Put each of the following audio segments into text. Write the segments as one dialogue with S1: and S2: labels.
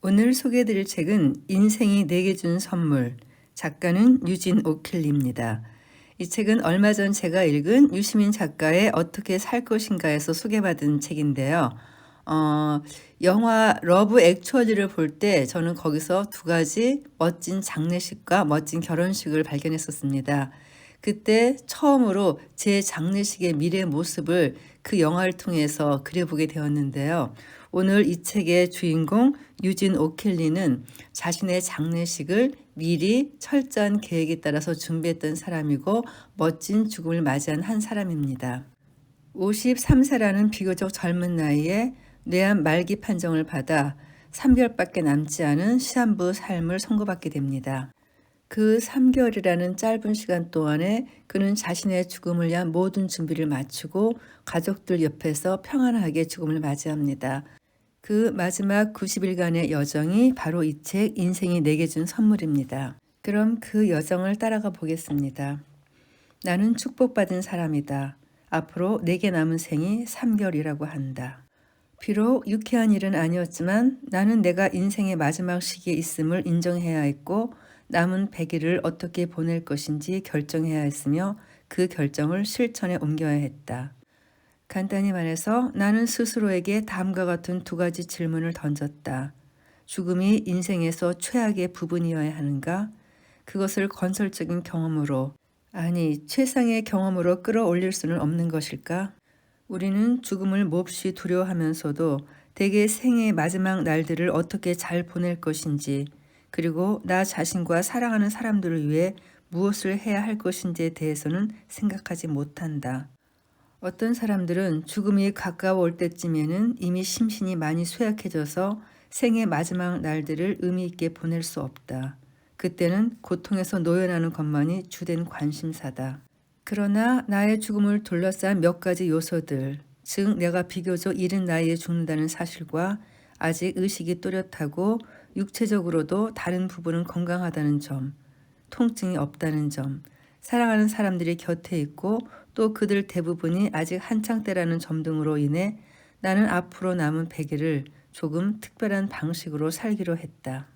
S1: 오늘 소개해드릴 책은 인생이 내게 준 선물, 작가는 유진 오켈리입니다. 이 책은 얼마 전 제가 읽은 유시민 작가의 어떻게 살 것인가에서 소개받은 책인데요. 영화 러브 액츄얼리를 볼 때 저는 거기서 두 가지 멋진 장례식과 멋진 결혼식을 발견했었습니다. 그때 처음으로 제 장례식의 미래 모습을 그 영화를 통해서 그려보게 되었는데요. 오늘 이 책의 주인공 유진 오켈리는 자신의 장례식을 미리 철저한 계획에 따라서 준비했던 사람이고 멋진 죽음을 맞이한 한 사람입니다. 53세라는 비교적 젊은 나이에 뇌암 말기 판정을 받아 3개월밖에 남지 않은 시한부 삶을 선고받게 됩니다. 그 3개월이라는 짧은 시간 동안에 그는 자신의 죽음을 위한 모든 준비를 마치고 가족들 옆에서 평안하게 죽음을 맞이합니다. 그 마지막 90일간의 여정이 바로 이 책 인생이 내게 준 선물입니다. 그럼 그 여정을 따라가 보겠습니다. 나는 축복받은 사람이다. 앞으로 내게 남은 생이 3개월이라고 한다. 비록 유쾌한 일은 아니었지만 나는 내가 인생의 마지막 시기에 있음을 인정해야 했고 남은 100일을 어떻게 보낼 것인지 결정해야 했으며 그 결정을 실천에 옮겨야 했다. 간단히 말해서 나는 스스로에게 다음과 같은 두 가지 질문을 던졌다. 죽음이 인생에서 최악의 부분이어야 하는가? 그것을 건설적인 경험으로, 아니 최상의 경험으로 끌어올릴 수는 없는 것일까? 우리는 죽음을 몹시 두려워하면서도 대개 생애의 마지막 날들을 어떻게 잘 보낼 것인지, 그리고 나 자신과 사랑하는 사람들을 위해 무엇을 해야 할 것인지에 대해서는 생각하지 못한다. 어떤 사람들은 죽음이 가까워올 때쯤에는 이미 심신이 많이 쇠약해져서 생의 마지막 날들을 의미 있게 보낼 수 없다. 그때는 고통에서 노연하는 것만이 주된 관심사다. 그러나 나의 죽음을 둘러싼 몇 가지 요소들, 즉 내가 비교적 이른 나이에 죽는다는 사실과 아직 의식이 또렷하고 육체적으로도 다른 부분은 건강하다는 점, 통증이 없다는 점, 사랑하는 사람들이 곁에 있고 또 그들 대부분이 아직 한창 때라는 점 등으로 인해 나는 앞으로 남은 100일을 조금 특별한 방식으로 살기로 했다.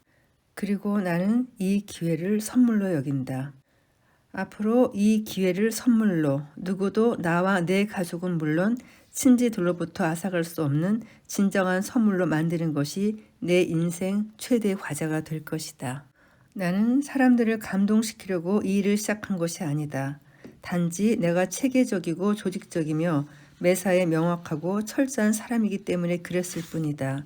S1: 그리고 나는 이 기회를 선물로 여긴다. 앞으로 이 기회를 선물로 누구도 나와 내 가족은 물론 친지들로부터 앗아갈 수 없는 진정한 선물로 만드는 것이 내 인생 최대 과제가 될 것이다. 나는 사람들을 감동시키려고 이 일을 시작한 것이 아니다. 단지 내가 체계적이고 조직적이며 매사에 명확하고 철저한 사람이기 때문에 그랬을 뿐이다.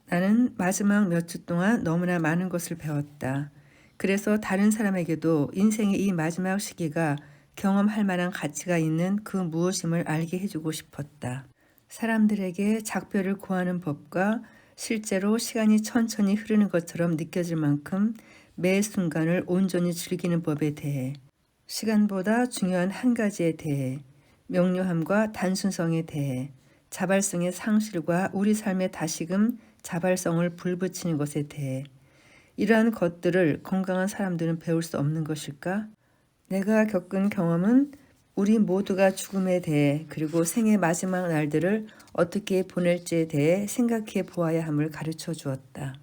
S1: 나는 마지막 몇 주 동안 너무나 많은 것을 배웠다. 그래서 다른 사람에게도 인생의 이 마지막 시기가 경험할 만한 가치가 있는 그 무엇임을 알게 해주고 싶었다. 사람들에게 작별을 고하는 법과 실제로 시간이 천천히 흐르는 것처럼 느껴질 만큼 매 순간을 온전히 즐기는 법에 대해, 시간보다 중요한 한 가지에 대해, 명료함과 단순성에 대해, 자발성의 상실과 우리 삶에 다시금 자발성을 불붙이는 것에 대해, 이러한 것들을 건강한 사람들은 배울 수 없는 것일까? 내가 겪은 경험은 우리 모두가 죽음에 대해 그리고 생의 마지막 날들을 어떻게 보낼지에 대해 생각해 보아야 함을 가르쳐 주었다.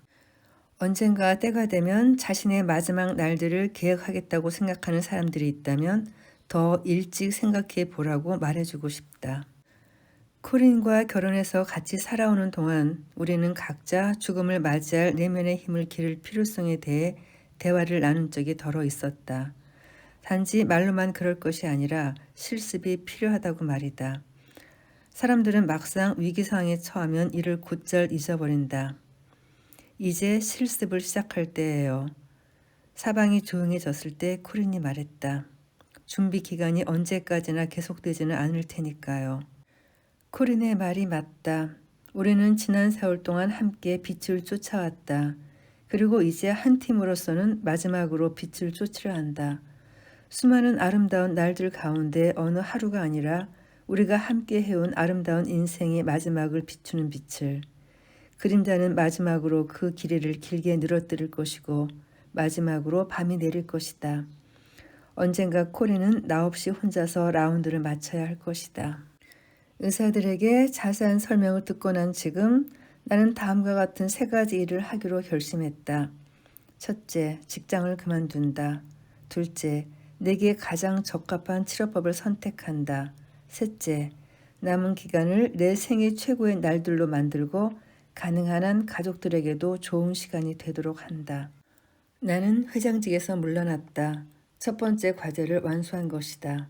S1: 언젠가 때가 되면 자신의 마지막 날들을 계획하겠다고 생각하는 사람들이 있다면 더 일찍 생각해 보라고 말해주고 싶다. 코린과 결혼해서 같이 살아오는 동안 우리는 각자 죽음을 맞이할 내면의 힘을 기를 필요성에 대해 대화를 나눈 적이 덜어 있었다. 단지 말로만 그럴 것이 아니라 실습이 필요하다고 말이다. 사람들은 막상 위기 상황에 처하면 이를 곧잘 잊어버린다. 이제 실습을 시작할 때예요. 사방이 조용해졌을 때 코린이 말했다. 준비 기간이 언제까지나 계속되지는 않을 테니까요. 코린의 말이 맞다. 우리는 지난 세월 동안 함께 빛을 쫓아왔다. 그리고 이제 한 팀으로서는 마지막으로 빛을 쫓으려 한다. 수많은 아름다운 날들 가운데 어느 하루가 아니라 우리가 함께 해온 아름다운 인생의 마지막을 비추는 빛을. 그림자는 마지막으로 그 길이를 길게 늘어뜨릴 것이고 마지막으로 밤이 내릴 것이다. 언젠가 코린은 나 없이 혼자서 라운드를 마쳐야 할 것이다. 의사들에게 자세한 설명을 듣고 난 지금 나는 다음과 같은 세 가지 일을 하기로 결심했다. 첫째, 직장을 그만둔다. 둘째, 내게 가장 적합한 치료법을 선택한다. 셋째, 남은 기간을 내 생애 최고의 날들로 만들고 가능한 한 가족들에게도 좋은 시간이 되도록 한다. 나는 회장직에서 물러났다. 첫 번째 과제를 완수한 것이다.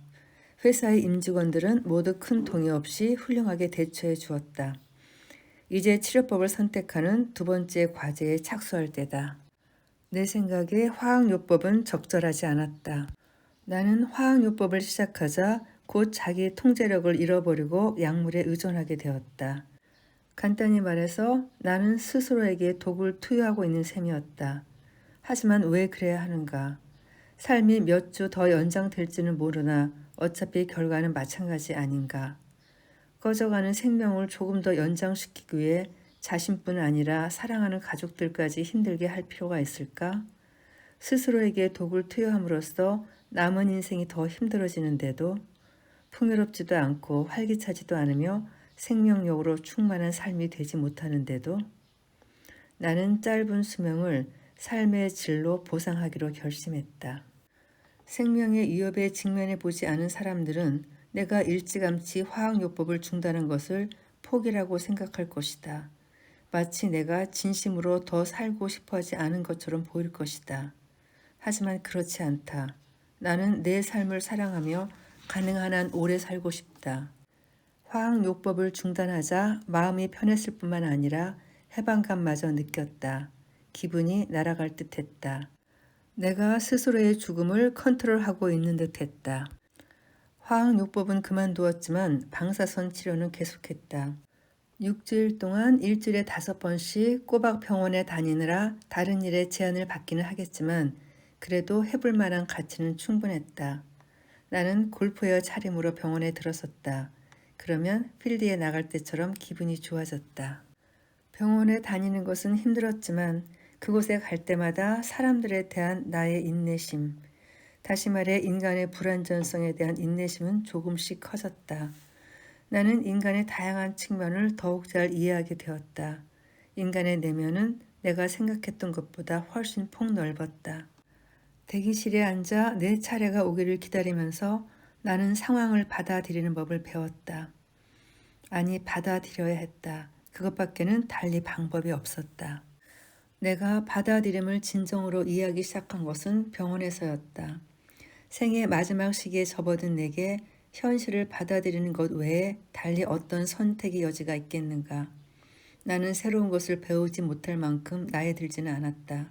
S1: 회사의 임직원들은 모두 큰 동의 없이 훌륭하게 대처해 주었다. 이제 치료법을 선택하는 두 번째 과제에 착수할 때다. 내 생각에 화학요법은 적절하지 않았다. 나는 화학요법을 시작하자 곧 자기 통제력을 잃어버리고 약물에 의존하게 되었다. 간단히 말해서 나는 스스로에게 독을 투여하고 있는 셈이었다. 하지만 왜 그래야 하는가? 삶이 몇 주 더 연장될지는 모르나 어차피 결과는 마찬가지 아닌가? 꺼져가는 생명을 조금 더 연장시키기 위해 자신뿐 아니라 사랑하는 가족들까지 힘들게 할 필요가 있을까? 스스로에게 독을 투여함으로써 남은 인생이 더 힘들어지는데도 풍요롭지도 않고 활기차지도 않으며 생명력으로 충만한 삶이 되지 못하는데도 나는 짧은 수명을 삶의 질로 보상하기로 결심했다. 생명의 위협에 직면해 보지 않은 사람들은 내가 일찌감치 화학요법을 중단한 것을 포기라고 생각할 것이다. 마치 내가 진심으로 더 살고 싶어 하지 않은 것처럼 보일 것이다. 하지만 그렇지 않다. 나는 내 삶을 사랑하며 가능한 한 오래 살고 싶다. 화학요법을 중단하자 마음이 편했을 뿐만 아니라 해방감마저 느꼈다. 기분이 날아갈 듯했다. 내가 스스로의 죽음을 컨트롤하고 있는 듯했다. 화학요법은 그만두었지만 방사선 치료는 계속했다. 6주일 동안 일주일에 5번씩 꼬박 병원에 다니느라 다른 일에 제한을 받기는 하겠지만 그래도 해볼 만한 가치는 충분했다. 나는 골프웨어 차림으로 병원에 들어섰다. 그러면 필드에 나갈 때처럼 기분이 좋아졌다. 병원에 다니는 것은 힘들었지만 그곳에 갈 때마다 사람들에 대한 나의 인내심, 다시 말해 인간의 불완전성에 대한 인내심은 조금씩 커졌다. 나는 인간의 다양한 측면을 더욱 잘 이해하게 되었다. 인간의 내면은 내가 생각했던 것보다 훨씬 폭넓었다. 대기실에 앉아 내 차례가 오기를 기다리면서 나는 상황을 받아들이는 법을 배웠다. 아니, 받아들여야 했다. 그것밖에는 달리 방법이 없었다. 내가 받아들임을 진정으로 이해하기 시작한 것은 병원에서였다. 생의 마지막 시기에 접어든 내게 현실을 받아들이는 것 외에 달리 어떤 선택의 여지가 있겠는가. 나는 새로운 것을 배우지 못할 만큼 나이 들지는 않았다.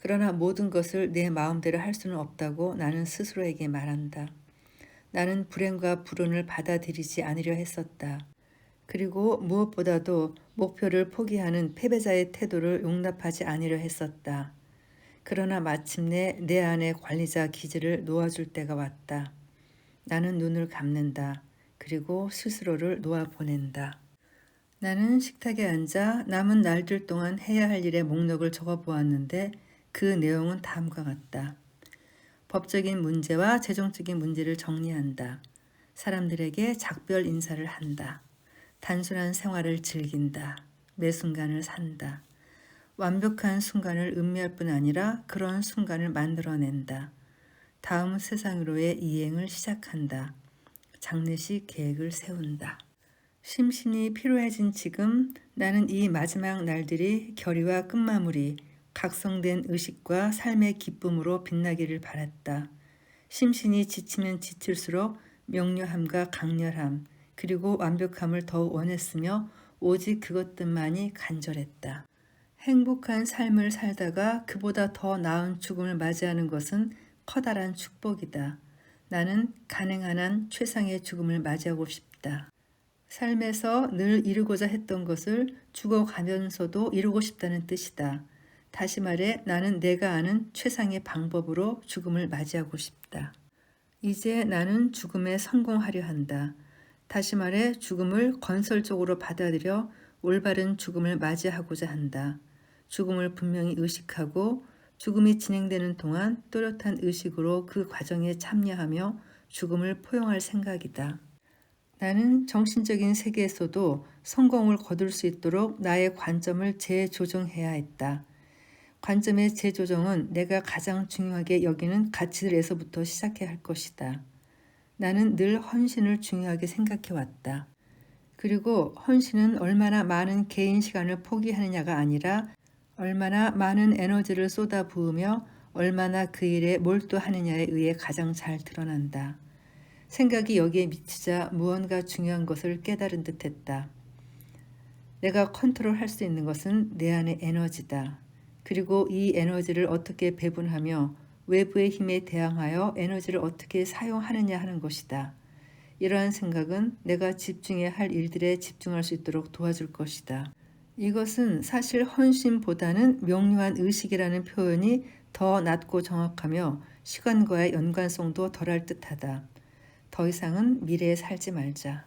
S1: 그러나 모든 것을 내 마음대로 할 수는 없다고 나는 스스로에게 말한다. 나는 불행과 불운을 받아들이지 않으려 했었다. 그리고 무엇보다도 목표를 포기하는 패배자의 태도를 용납하지 않으려 했었다. 그러나 마침내 내 안에 관리자 기질을 놓아줄 때가 왔다. 나는 눈을 감는다. 그리고 스스로를 놓아보낸다. 나는 식탁에 앉아 남은 날들 동안 해야 할 일의 목록을 적어보았는데 그 내용은 다음과 같다. 법적인 문제와 재정적인 문제를 정리한다. 사람들에게 작별 인사를 한다. 단순한 생활을 즐긴다. 매 순간을 산다. 완벽한 순간을 음미할 뿐 아니라 그런 순간을 만들어낸다. 다음 세상으로의 이행을 시작한다. 장례식 계획을 세운다. 심신이 피로해진 지금 나는 이 마지막 날들이 결의와 끝마무리, 각성된 의식과 삶의 기쁨으로 빛나기를 바랐다. 심신이 지치면 지칠수록 명료함과 강렬함, 그리고 완벽함을 더욱 원했으며 오직 그것들만이 간절했다. 행복한 삶을 살다가 그보다 더 나은 죽음을 맞이하는 것은 커다란 축복이다. 나는 가능한 한 최상의 죽음을 맞이하고 싶다. 삶에서 늘 이루고자 했던 것을 죽어가면서도 이루고 싶다는 뜻이다. 다시 말해 나는 내가 아는 최상의 방법으로 죽음을 맞이하고 싶다. 이제 나는 죽음에 성공하려 한다. 다시 말해 죽음을 건설적으로 받아들여 올바른 죽음을 맞이하고자 한다. 죽음을 분명히 의식하고 죽음이 진행되는 동안 또렷한 의식으로 그 과정에 참여하며 죽음을 포용할 생각이다. 나는 정신적인 세계에서도 성공을 거둘 수 있도록 나의 관점을 재조정해야 했다. 관점의 재조정은 내가 가장 중요하게 여기는 가치들에서부터 시작해야 할 것이다. 나는 늘 헌신을 중요하게 생각해 왔다. 그리고 헌신은 얼마나 많은 개인 시간을 포기하느냐가 아니라 얼마나 많은 에너지를 쏟아부으며 얼마나 그 일에 몰두하느냐에 의해 가장 잘 드러난다. 생각이 여기에 미치자 무언가 중요한 것을 깨달은 듯 했다. 내가 컨트롤할 수 있는 것은 내 안의 에너지다. 그리고 이 에너지를 어떻게 배분하며 외부의 힘에 대항하여 에너지를 어떻게 사용하느냐 하는 것이다. 이러한 생각은 내가 집중해야 할 일들에 집중할 수 있도록 도와줄 것이다. 이것은 사실 헌신보다는 명료한 의식이라는 표현이 더 낮고 정확하며 시간과의 연관성도 덜할 듯하다. 더 이상은 미래에 살지 말자.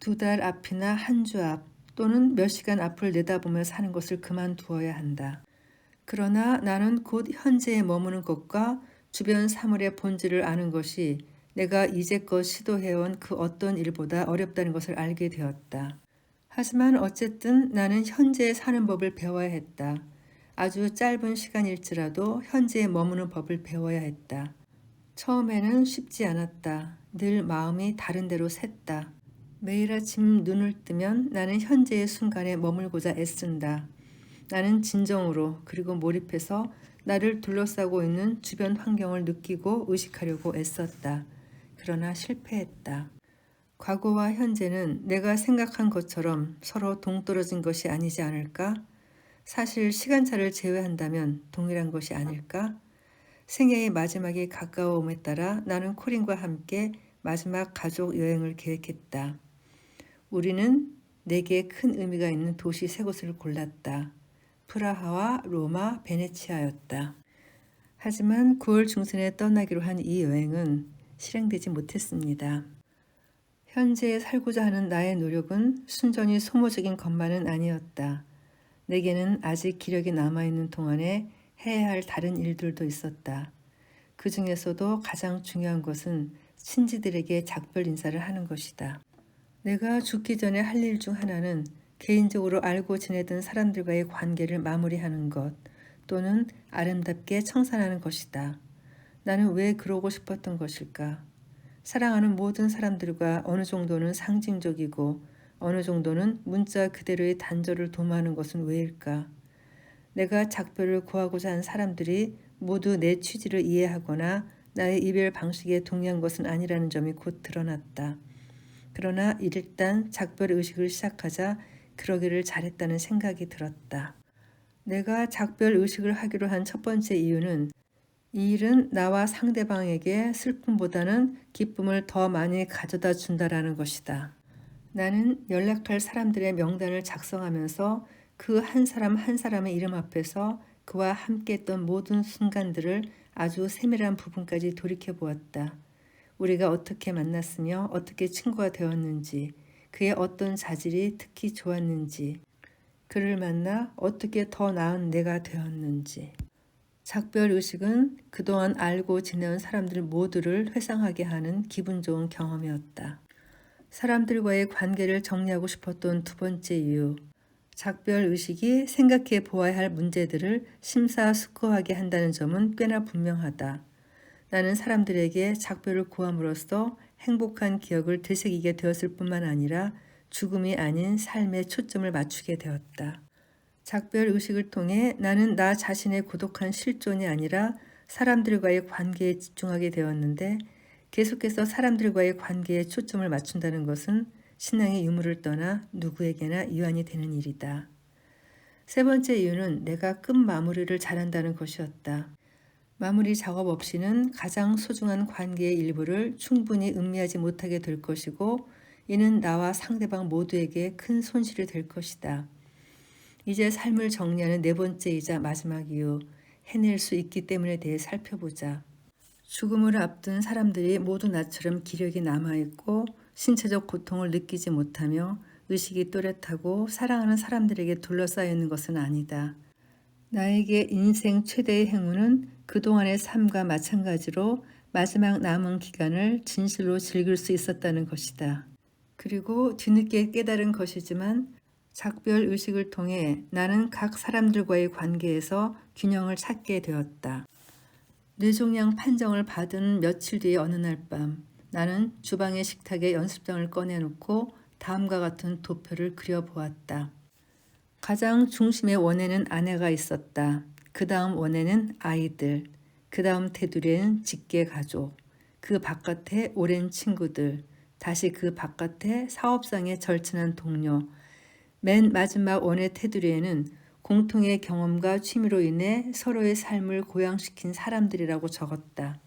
S1: 2달 앞이나 한 주 앞 또는 몇 시간 앞을 내다보며 사는 것을 그만두어야 한다. 그러나 나는 곧 현재에 머무는 것과 주변 사물의 본질을 아는 것이 내가 이제껏 시도해온 그 어떤 일보다 어렵다는 것을 알게 되었다. 하지만 어쨌든 나는 현재에 사는 법을 배워야 했다. 아주 짧은 시간일지라도 현재에 머무는 법을 배워야 했다. 처음에는 쉽지 않았다. 늘 마음이 다른 데로 샜다. 매일 아침 눈을 뜨면 나는 현재의 순간에 머물고자 애쓴다. 나는 진정으로 그리고 몰입해서 나를 둘러싸고 있는 주변 환경을 느끼고 의식하려고 애썼다. 그러나 실패했다. 과거와 현재는 내가 생각한 것처럼 서로 동떨어진 것이 아니지 않을까? 사실 시간차를 제외한다면 동일한 것이 아닐까? 생애의 마지막이 가까워옴에 따라 나는 코린과 함께 마지막 가족 여행을 계획했다. 우리는 내게 큰 의미가 있는 도시 세 곳을 골랐다. 프라하와 로마, 베네치아였다. 하지만 9월 중순에 떠나기로 한 이 여행은 실행되지 못했습니다. 현재에 살고자 하는 나의 노력은 순전히 소모적인 것만은 아니었다. 내게는 아직 기력이 남아있는 동안에 해야 할 다른 일들도 있었다. 그 중에서도 가장 중요한 것은 친지들에게 작별 인사를 하는 것이다. 내가 죽기 전에 할 일 중 하나는 개인적으로 알고 지내던 사람들과의 관계를 마무리하는 것 또는 아름답게 청산하는 것이다. 나는 왜 그러고 싶었던 것일까? 사랑하는 모든 사람들과 어느 정도는 상징적이고 어느 정도는 문자 그대로의 단절을 도모하는 것은 왜일까? 내가 작별을 구하고자 한 사람들이 모두 내 취지를 이해하거나 나의 이별 방식에 동의한 것은 아니라는 점이 곧 드러났다. 그러나 일단 작별 의식을 시작하자 그러기를 잘했다는 생각이 들었다. 내가 작별 의식을 하기로 한 첫 번째 이유는 이 일은 나와 상대방에게 슬픔보다는 기쁨을 더 많이 가져다 준다라는 것이다. 나는 연락할 사람들의 명단을 작성하면서 그 한 사람 한 사람의 이름 앞에서 그와 함께했던 모든 순간들을 아주 세밀한 부분까지 돌이켜 보았다. 우리가 어떻게 만났으며 어떻게 친구가 되었는지, 그의 어떤 자질이 특히 좋았는지, 그를 만나 어떻게 더 나은 내가 되었는지. 작별 의식은 그동안 알고 지내온 사람들 모두를 회상하게 하는 기분 좋은 경험이었다. 사람들과의 관계를 정리하고 싶었던 두 번째 이유. 작별 의식이 생각해 보아야 할 문제들을 심사숙고하게 한다는 점은 꽤나 분명하다. 나는 사람들에게 작별을 구함으로써 행복한 기억을 되새기게 되었을 뿐만 아니라 죽음이 아닌 삶에 초점을 맞추게 되었다. 작별 의식을 통해 나는 나 자신의 고독한 실존이 아니라 사람들과의 관계에 집중하게 되었는데 계속해서 사람들과의 관계에 초점을 맞춘다는 것은 신앙의 유무를 떠나 누구에게나 이완이 되는 일이다. 세 번째 이유는 내가 끝 마무리를 잘한다는 것이었다. 마무리 작업 없이는 가장 소중한 관계의 일부를 충분히 음미하지 못하게 될 것이고 이는 나와 상대방 모두에게 큰 손실이 될 것이다. 이제 삶을 정리하는 네 번째이자 마지막 이유, 해낼 수 있기 때문에 대해 살펴보자. 죽음을 앞둔 사람들이 모두 나처럼 기력이 남아있고 신체적 고통을 느끼지 못하며 의식이 또렷하고 사랑하는 사람들에게 둘러싸여 있는 것은 아니다. 나에게 인생 최대의 행운은 그동안의 삶과 마찬가지로 마지막 남은 기간을 진실로 즐길 수 있었다는 것이다. 그리고 뒤늦게 깨달은 것이지만 작별 의식을 통해 나는 각 사람들과의 관계에서 균형을 찾게 되었다. 뇌종양 판정을 받은 며칠 뒤의 어느 날 밤, 나는 주방의 식탁에 연습장을 꺼내놓고 다음과 같은 도표를 그려보았다. 가장 중심의 원에는 아내가 있었다. 그 다음 원에는 아이들, 그 다음 테두리에는 직계 가족, 그 바깥에 오랜 친구들, 다시 그 바깥에 사업상의 절친한 동료, 맨 마지막 원의 테두리에는 공통의 경험과 취미로 인해 서로의 삶을 고양시킨 사람들이라고 적었다.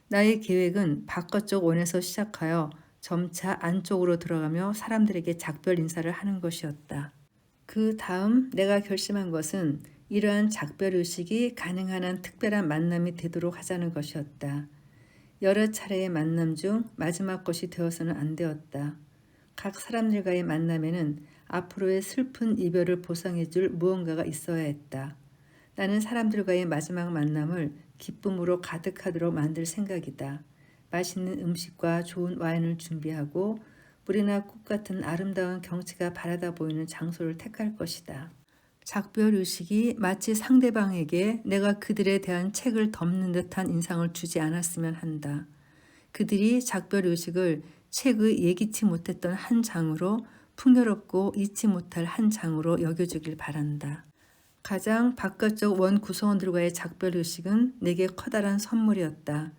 S1: 나의 계획은 바깥쪽 원에서 시작하여 점차 안쪽으로 들어가며 사람들에게 작별 인사를 하는 것이었다. 그 다음 내가 결심한 것은 이러한 작별 의식이 가능한 한 특별한 만남이 되도록 하자는 것이었다. 여러 차례의 만남 중 마지막 것이 되어서는 안 되었다. 각 사람들과의 만남에는 앞으로의 슬픈 이별을 보상해줄 무언가가 있어야 했다. 나는 사람들과의 마지막 만남을 기쁨으로 가득하도록 만들 생각이다. 맛있는 음식과 좋은 와인을 준비하고 물이나 꽃 같은 아름다운 경치가 바라다 보이는 장소를 택할 것이다. 작별 의식이 마치 상대방에게 내가 그들에 대한 책을 덮는 듯한 인상을 주지 않았으면 한다. 그들이 작별 의식을 책의 예기치 못했던 한 장으로 풍요롭고 잊지 못할 한 장으로 여겨주길 바란다. 가장 바깥쪽 원 구성원들과의 작별 의식은 내게 커다란 선물이었다.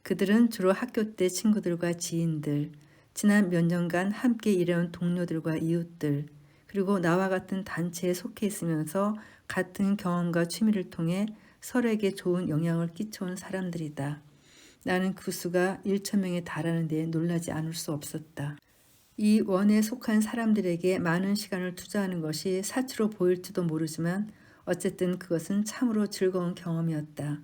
S1: 그들은 주로 학교 때 친구들과 지인들, 지난 몇 년간 함께 일해온 동료들과 이웃들, 그리고 나와 같은 단체에 속해 있으면서 같은 경험과 취미를 통해 서로에게 좋은 영향을 끼쳐온 사람들이다. 나는 그 수가 1,000명에 달하는 데에 놀라지 않을 수 없었다. 이 원에 속한 사람들에게 많은 시간을 투자하는 것이 사치로 보일지도 모르지만 어쨌든 그것은 참으로 즐거운 경험이었다.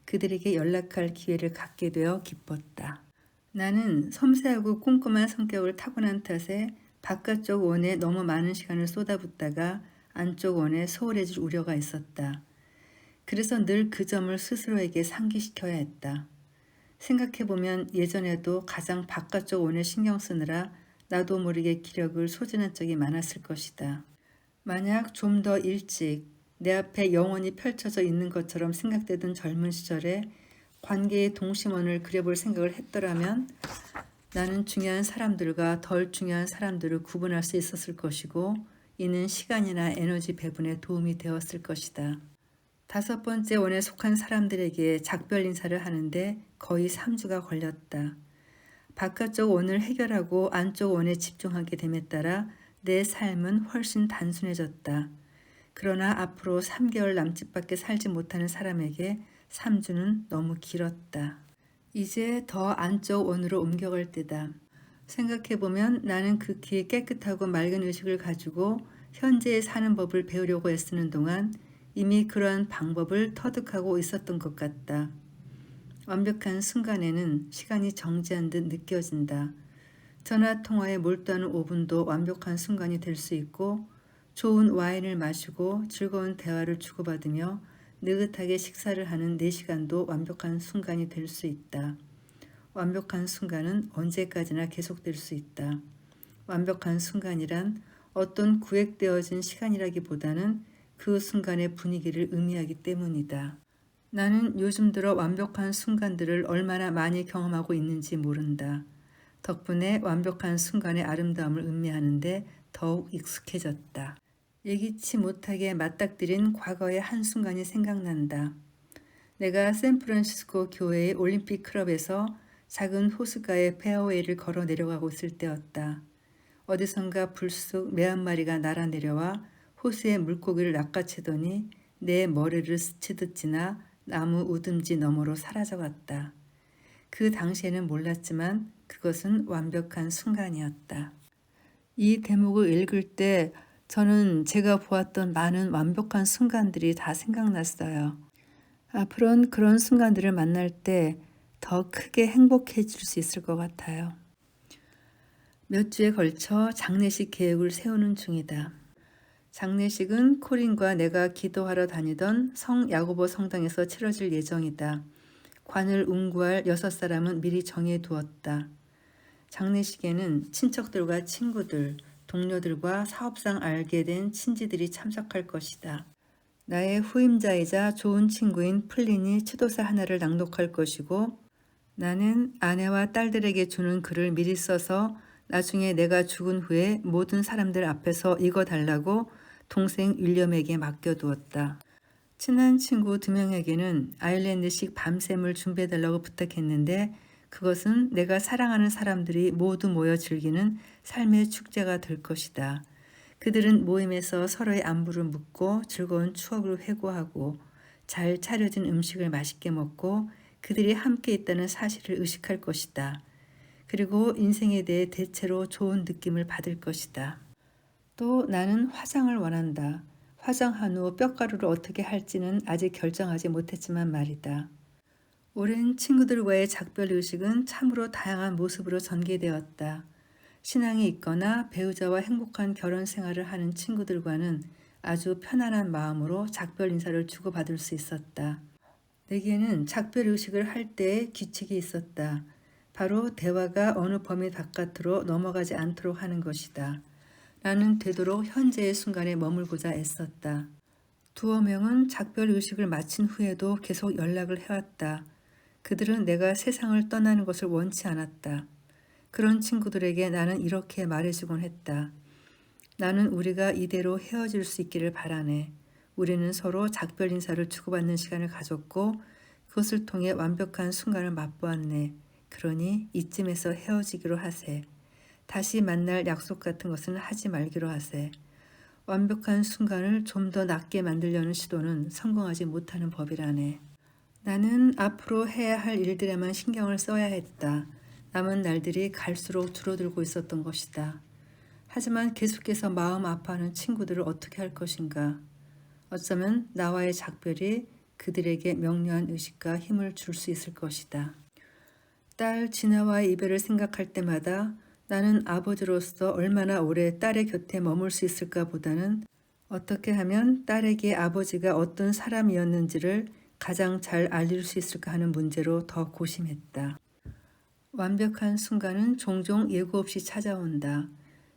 S1: 그들에게 연락할 기회를 갖게 되어 기뻤다. 나는 섬세하고 꼼꼼한 성격을 타고난 탓에 바깥쪽 원에 너무 많은 시간을 쏟아붓다가 안쪽 원에 소홀해질 우려가 있었다. 그래서 늘 그 점을 스스로에게 상기시켜야 했다. 생각해보면 예전에도 가장 바깥쪽 원에 신경 쓰느라 나도 모르게 기력을 소진한 적이 많았을 것이다. 만약 좀 더 일찍 내 앞에 영원히 펼쳐져 있는 것처럼 생각되던 젊은 시절에 관계의 동심원을 그려볼 생각을 했더라면 나는 중요한 사람들과 덜 중요한 사람들을 구분할 수 있었을 것이고 이는 시간이나 에너지 배분에 도움이 되었을 것이다. 5번째 원에 속한 사람들에게 작별 인사를 하는데 거의 3주가 걸렸다. 바깥쪽 원을 해결하고 안쪽 원에 집중하게 됨에 따라 내 삶은 훨씬 단순해졌다. 그러나 앞으로 3개월 남짓밖에 살지 못하는 사람에게 3주는 너무 길었다. 이제 더 안쪽 원으로 옮겨갈 때다. 생각해보면 나는 극히 깨끗하고 맑은 의식을 가지고 현재에 사는 법을 배우려고 애쓰는 동안 이미 그러한 방법을 터득하고 있었던 것 같다. 완벽한 순간에는 시간이 정지한 듯 느껴진다. 전화통화에 몰두하는 5분도 완벽한 순간이 될 수 있고 좋은 와인을 마시고 즐거운 대화를 주고받으며 느긋하게 식사를 하는 4시간도 완벽한 순간이 될 수 있다. 완벽한 순간은 언제까지나 계속될 수 있다. 완벽한 순간이란 어떤 구획되어진 시간이라기보다는 그 순간의 분위기를 의미하기 때문이다. 나는 요즘 들어 완벽한 순간들을 얼마나 많이 경험하고 있는지 모른다. 덕분에 완벽한 순간의 아름다움을 음미하는데 더욱 익숙해졌다. 예기치 못하게 맞닥뜨린 과거의 한순간이 생각난다. 내가 샌프란시스코 교회의 올림픽 클럽에서 작은 호숫가의 페어웨이를 걸어 내려가고 있을 때였다. 어디선가 불쑥 매 한 마리가 날아내려와 호수의 물고기를 낚아채더니 내 머리를 스치듯 지나 나무 우듬지 너머로 사라져갔다. 그 당시에는 몰랐지만 그것은 완벽한 순간이었다. 이 대목을 읽을 때 저는 제가 보았던 많은 완벽한 순간들이 다 생각났어요. 앞으로는 그런 순간들을 만날 때 더 크게 행복해질 수 있을 것 같아요. 몇 주에 걸쳐 장례식 계획을 세우는 중이다. 장례식은 코린과 내가 기도하러 다니던 성 야고보 성당에서 치러질 예정이다. 관을 운구할 6사람은 미리 정해 두었다. 장례식에는 친척들과 친구들, 동료들과 사업상 알게 된 친지들이 참석할 것이다. 나의 후임자이자 좋은 친구인 플린이 추도사 하나를 낭독할 것이고 나는 아내와 딸들에게 주는 글을 미리 써서 나중에 내가 죽은 후에 모든 사람들 앞에서 읽어달라고 동생 윌리엄에게 맡겨두었다. 친한 친구 2명에게는 아일랜드식 밤샘을 준비해달라고 부탁했는데 그것은 내가 사랑하는 사람들이 모두 모여 즐기는 삶의 축제가 될 것이다. 그들은 모임에서 서로의 안부를 묻고 즐거운 추억을 회고하고 잘 차려진 음식을 맛있게 먹고 그들이 함께 있다는 사실을 의식할 것이다. 그리고 인생에 대해 대체로 좋은 느낌을 받을 것이다. 또 나는 화장을 원한다. 화장한 후 뼈가루를 어떻게 할지는 아직 결정하지 못했지만 말이다. 오랜 친구들과의 작별의식은 참으로 다양한 모습으로 전개되었다. 신앙이 있거나 배우자와 행복한 결혼 생활을 하는 친구들과는 아주 편안한 마음으로 작별 인사를 주고받을 수 있었다. 내게는 작별의식을 할 때의 규칙이 있었다. 바로 대화가 어느 범위 바깥으로 넘어가지 않도록 하는 것이다. 나는 되도록 현재의 순간에 머물고자 애썼다. 2명은 작별의식을 마친 후에도 계속 연락을 해왔다. 그들은 내가 세상을 떠나는 것을 원치 않았다. 그런 친구들에게 나는 이렇게 말해주곤 했다. 나는 우리가 이대로 헤어질 수 있기를 바라네. 우리는 서로 작별 인사를 주고받는 시간을 가졌고 그것을 통해 완벽한 순간을 맛보았네. 그러니 이쯤에서 헤어지기로 하세. 다시 만날 약속 같은 것은 하지 말기로 하세. 완벽한 순간을 좀 더 낫게 만들려는 시도는 성공하지 못하는 법이라네. 나는 앞으로 해야 할 일들에만 신경을 써야 했다. 남은 날들이 갈수록 줄어들고 있었던 것이다. 하지만 계속해서 마음 아파하는 친구들을 어떻게 할 것인가. 어쩌면 나와의 작별이 그들에게 명료한 의식과 힘을 줄 수 있을 것이다. 딸 진아와의 이별을 생각할 때마다 나는 아버지로서 얼마나 오래 딸의 곁에 머물 수 있을까 보다는 어떻게 하면 딸에게 아버지가 어떤 사람이었는지를 가장 잘 알릴 수 있을까 하는 문제로 더 고심했다. 완벽한 순간은 종종 예고 없이 찾아온다.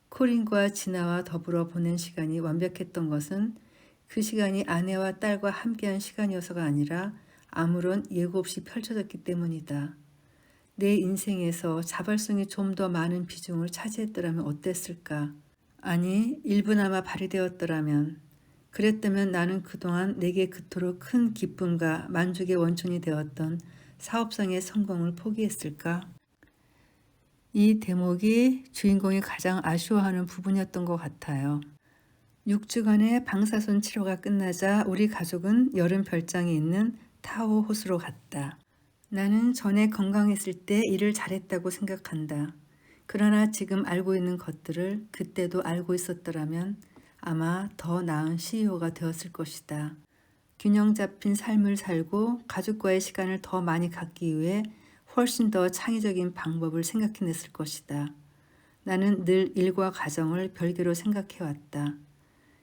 S1: 코린과 진아와 더불어 보낸 시간이 완벽했던 것은 그 시간이 아내와 딸과 함께한 시간이어서가 아니라 아무런 예고 없이 펼쳐졌기 때문이다. 내 인생에서 자발성이 좀 더 많은 비중을 차지했더라면 어땠을까? 아니, 일부나마 발휘되었더라면. 그랬다면 나는 그동안 내게 그토록 큰 기쁨과 만족의 원천이 되었던 사업상의 성공을 포기했을까? 이 대목이 주인공이 가장 아쉬워하는 부분이었던 것 같아요. 6주간의 방사선 치료가 끝나자 우리 가족은 여름 별장에 있는 타호 호수로 갔다. 나는 전에 건강했을 때 일을 잘했다고 생각한다. 그러나 지금 알고 있는 것들을 그때도 알고 있었더라면 아마 더 나은 CEO가 되었을 것이다. 균형 잡힌 삶을 살고 가족과의 시간을 더 많이 갖기 위해 훨씬 더 창의적인 방법을 생각해냈을 것이다. 나는 늘 일과 가정을 별개로 생각해왔다.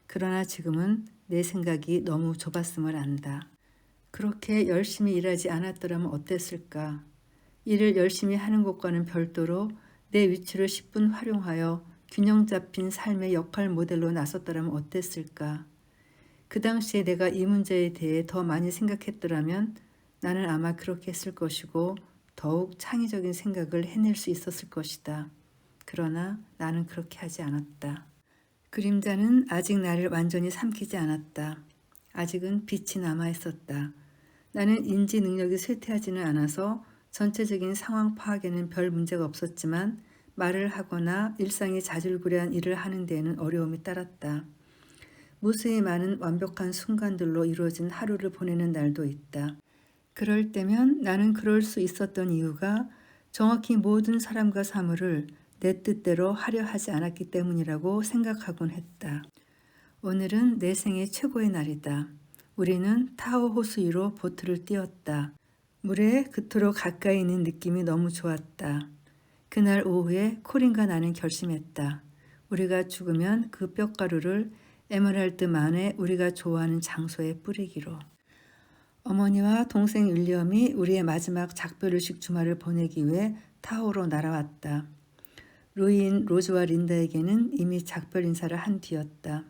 S1: 그러나 지금은 내 생각이 너무 좁았음을 안다. 그렇게 열심히 일하지 않았더라면 어땠을까? 일을 열심히 하는 것과는 별도로 내 위치를 10분 활용하여 균형 잡힌 삶의 역할 모델로 나섰더라면 어땠을까? 그 당시에 내가 이 문제에 대해 더 많이 생각했더라면 나는 아마 그렇게 했을 것이고 더욱 창의적인 생각을 해낼 수 있었을 것이다. 그러나 나는 그렇게 하지 않았다. 그림자는 아직 나를 완전히 삼키지 않았다. 아직은 빛이 남아 있었다. 나는 인지 능력이 쇠퇴하지는 않아서 전체적인 상황 파악에는 별 문제가 없었지만 말을 하거나 일상의 자질구레한 일을 하는 데에는 어려움이 따랐다. 무수히 많은 완벽한 순간들로 이루어진 하루를 보내는 날도 있다. 그럴 때면 나는 그럴 수 있었던 이유가 정확히 모든 사람과 사물을 내 뜻대로 하려 하지 않았기 때문이라고 생각하곤 했다. 오늘은 내 생애 최고의 날이다. 우리는 타호 호수 위로 보트를 띄웠다. 물에 그토록 가까이 있는 느낌이 너무 좋았다. 그날 오후에 코린과 나는 결심했다. 우리가 죽으면 그 뼈가루를 에메랄드만에 우리가 좋아하는 장소에 뿌리기로. 어머니와 동생 윌리엄이 우리의 마지막 작별의식 주말을 보내기 위해 타호로 날아왔다. 루이인 로즈와 린다에게는 이미 작별 인사를 한 뒤였다.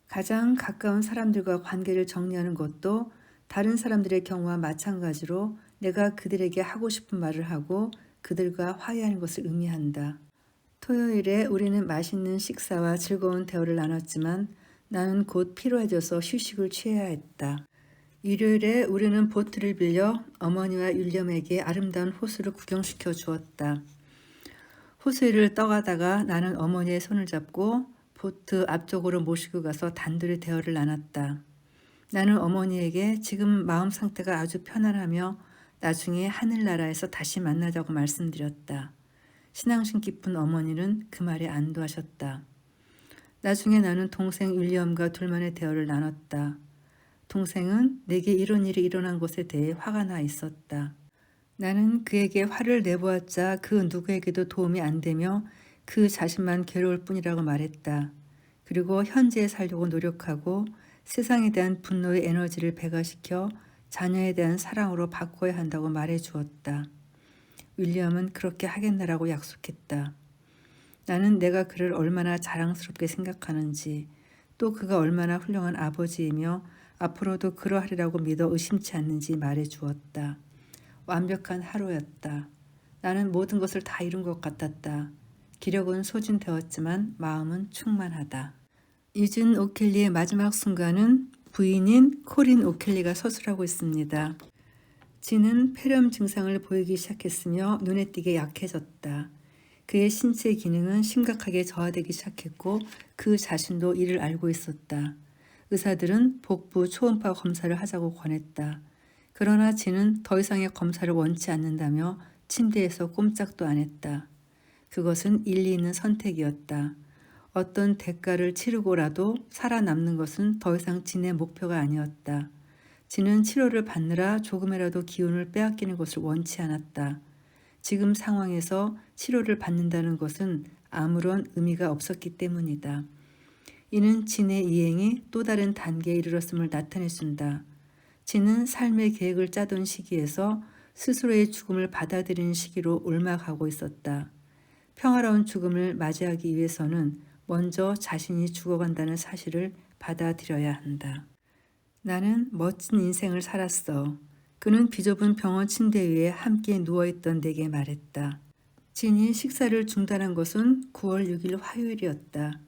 S1: 가장 가까운 사람들과 관계를 정리하는 것도 다른 사람들의 경우와 마찬가지로 내가 그들에게 하고 싶은 말을 하고 그들과 화해하는 것을 의미한다. 토요일에 우리는 맛있는 식사와 즐거운 대화를 나눴지만 나는 곧 피로해져서 휴식을 취해야 했다. 일요일에 우리는 보트를 빌려 어머니와 윌리엄에게 아름다운 호수를 구경시켜 주었다. 호수 위를 떠가다가 나는 어머니의 손을 잡고 보트 앞쪽으로 모시고 가서 단둘이 대화를 나눴다. 나는 어머니에게 지금 마음 상태가 아주 편안하며 나중에 하늘나라에서 다시 만나자고 말씀드렸다. 신앙심 깊은 어머니는 그 말에 안도하셨다. 나중에 나는 동생 윌리엄과 둘만의 대화를 나눴다. 동생은 내게 이런 일이 일어난 것에 대해 화가 나 있었다. 나는 그에게 화를 내보았자 그 누구에게도 도움이 안 되며 그 자신만 괴로울 뿐이라고 말했다. 그리고 현재에 살려고 노력하고 세상에 대한 분노의 에너지를 배가시켜 자녀에 대한 사랑으로 바꿔야 한다고 말해 주었다. 윌리엄은 그렇게 하겠나라고 약속했다. 나는 내가 그를 얼마나 자랑스럽게 생각하는지 또 그가 얼마나 훌륭한 아버지이며 앞으로도 그러하리라고 믿어 의심치 않는지 말해 주었다. 완벽한 하루였다. 나는 모든 것을 다 이룬 것 같았다. 기력은 소진되었지만 마음은 충만하다. 유진 오켈리의 마지막 순간은 부인인 코린 오켈리가 서술하고 있습니다. 진은 폐렴 증상을 보이기 시작했으며 눈에 띄게 약해졌다. 그의 신체 기능은 심각하게 저하되기 시작했고 그 자신도 이를 알고 있었다. 의사들은 복부 초음파 검사를 하자고 권했다. 그러나 진은 더 이상의 검사를 원치 않는다며 침대에서 꼼짝도 안 했다. 그것은 일리 있는 선택이었다. 어떤 대가를 치르고라도 살아남는 것은 더 이상 진의 목표가 아니었다. 진은 치료를 받느라 조금이라도 기운을 빼앗기는 것을 원치 않았다. 지금 상황에서 치료를 받는다는 것은 아무런 의미가 없었기 때문이다. 이는 진의 이행이 또 다른 단계에 이르렀음을 나타내준다. 진은 삶의 계획을 짜던 시기에서 스스로의 죽음을 받아들이는 시기로 올라가고 있었다. 평화로운 죽음을 맞이하기 위해서는 먼저 자신이 죽어간다는 사실을 받아들여야 한다. 나는 멋진 인생을 살았어. 그는 비좁은 병원 침대 위에 함께 누워있던 내게 말했다. 진이 식사를 중단한 것은 9월 6일 화요일이었다.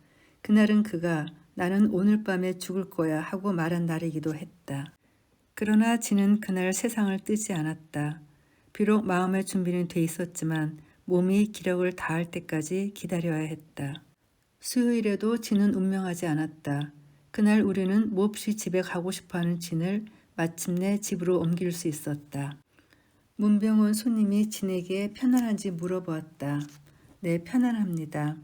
S1: 그날은 그가 나는 오늘 밤에 죽을 거야 하고 말한 날이기도 했다. 그러나 진은 그날 세상을 뜨지 않았다. 비록 마음의 준비는 돼 있었지만 몸이 기력을 다할 때까지 기다려야 했다. 수요일에도 진은 운명하지 않았다. 그날 우리는 몹시 집에 가고 싶어하는 진을 마침내 집으로 옮길 수 있었다. 문병원 손님이 진에게 편안한지 물어보았다. 네, 편안합니다.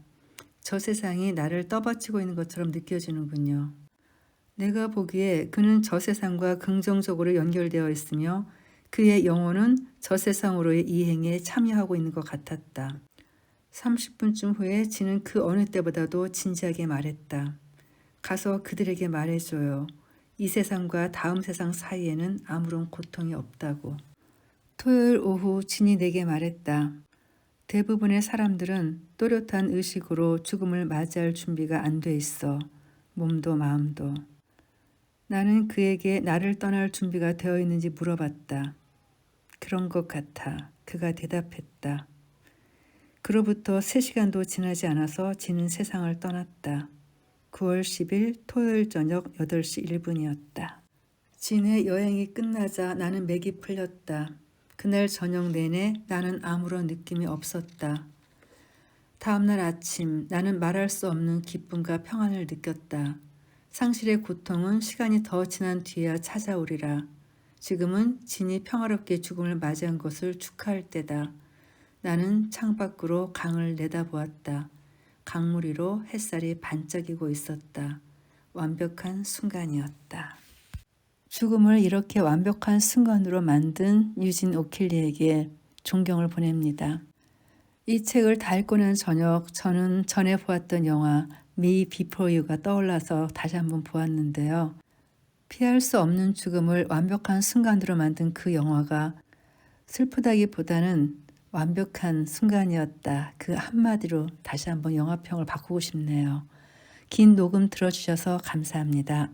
S1: 저 세상이 나를 떠받치고 있는 것처럼 느껴지는군요. 내가 보기에 그는 저 세상과 긍정적으로 연결되어 있으며 그의 영혼은 저 세상으로의 이행에 참여하고 있는 것 같았다. 30분쯤 후에 진은 그 어느 때보다도 진지하게 말했다. 가서 그들에게 말해줘요. 이 세상과 다음 세상 사이에는 아무런 고통이 없다고. 토요일 오후 진이 내게 말했다. 대부분의 사람들은 또렷한 의식으로 죽음을 맞이할 준비가 안 돼 있어. 몸도 마음도. 나는 그에게 나를 떠날 준비가 되어 있는지 물어봤다. 그런 것 같아. 그가 대답했다. 그로부터 3시간도 지나지 않아서 진은 세상을 떠났다. 9월 10일 토요일 저녁 8시 1분이었다. 진의 여행이 끝나자 나는 맥이 풀렸다. 그날 저녁 내내 나는 아무런 느낌이 없었다. 다음날 아침 나는 말할 수 없는 기쁨과 평안을 느꼈다. 상실의 고통은 시간이 더 지난 뒤에야 찾아오리라. 지금은 진이 평화롭게 죽음을 맞이한 것을 축하할 때다. 나는 창밖으로 강을 내다보았다. 강물 위로 햇살이 반짝이고 있었다. 완벽한 순간이었다. 죽음을 이렇게 완벽한 순간으로 만든 유진 오킬리에게 존경을 보냅니다. 이 책을 다 읽고 난 저녁 저는 전에 보았던 영화 Me Before You가 떠올라서 다시 한번 보았는데요. 피할 수 없는 죽음을 완벽한 순간으로 만든 그 영화가 슬프다기보다는 완벽한 순간이었다. 그 한마디로 다시 한번 영화평을 바꾸고 싶네요. 긴 녹음 들어주셔서 감사합니다.